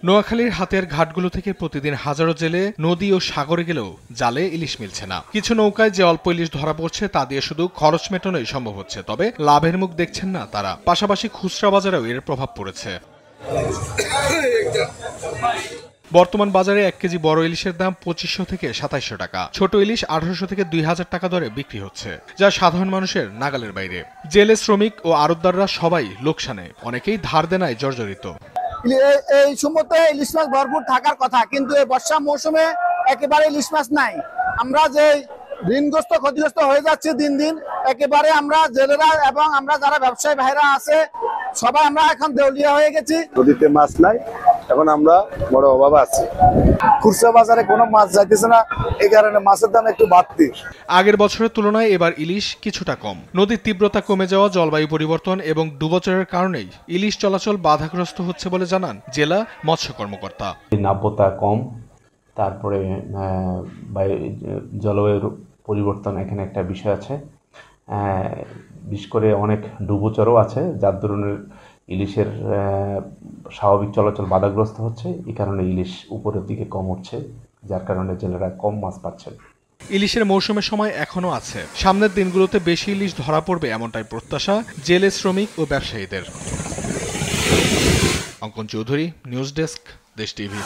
নোয়াখালীর হাতের ঘাটগুলো থেকে প্রতিদিন হাজারো জেলে নদী ও সাগরে গেলেও জালে ইলিশ মিলছে না। কিছু নৌকায় যে অল্প ইলিশ ধরা পড়ছে তা দিয়ে শুধু খরচ মেটানোই সম্ভব হচ্ছে, তবে লাভের মুখ দেখছেন না তারা। পাশাপাশি খুচরা বাজারেও এর প্রভাব পড়েছে। বর্তমান বাজারে 1 কেজি বড় ইলিশের দাম 2500 থেকে 2700 টাকা, ছোট ইলিশ 1800 থেকে 2000 টাকা দরে বিক্রি হচ্ছে, যা সাধারণ মানুষের নাগালের বাইরে। জেলে শ্রমিক ও আড়তদাররা সবাই লোকসানে, অনেকেই ধার দেনায় জর্জরিত। এই সময়তে ইলিশ মাছ ভরপুর থাকার কথা, কিন্তু এই বর্ষা মৌসুমে একেবারে ইলিশ মাছ নাই। আমরা যে ঋণগ্রস্ত ক্ষতিগ্রস্ত হয়ে যাচ্ছে দিন দিন, একেবারে আমরা জেলেরা এবং আমরা যারা ব্যবসায়ী ভাইরা আছে সবাই আমরা এখন দেউলিয়া হয়ে গেছি। নদীতে মাছ নাই, এখন আমরা বড় অভাব আছি। খুচরা বাজারে কোনো মাছ যাইতেছে না, এই কারণে মাছের দাম একটু বাড়তি। আগের বছরের তুলনায় এবার ইলিশ কিছুটা কম। নদীর তীব্রতা কমে যাওয়া, জলবায়ু পরিবর্তন এবং ডুবোচরের কারণেই ইলিশ চলাচল বাধাগ্রস্ত হচ্ছে বলে জানান জেলা মৎস্য কর্মকর্তা। নাব্যতা কম, তারপরে জলবায়ুর পরিবর্তন এখানে একটা বিষয় আছে। বিশেষ করে অনেক ডুবোচরও আছে, যার ধরনের ইলিশের স্বাভাবিক চলাচল বাধাগ্রস্ত হচ্ছে। এই কারণে ইলিশ উপরের দিকে কম উঠছে, যার কারণে জেলেরা কম মাছ পাচ্ছেন। ইলিশের মৌসুমের সময় এখনো আছে, সামনের দিনগুলোতে বেশি ইলিশ ধরা পড়বে এমনটাই প্রত্যাশা জেলে শ্রমিক ও ব্যবসায়ীদের। অঙ্কন চৌধুরী, নিউজ ডেস্ক, দেশ টিভি।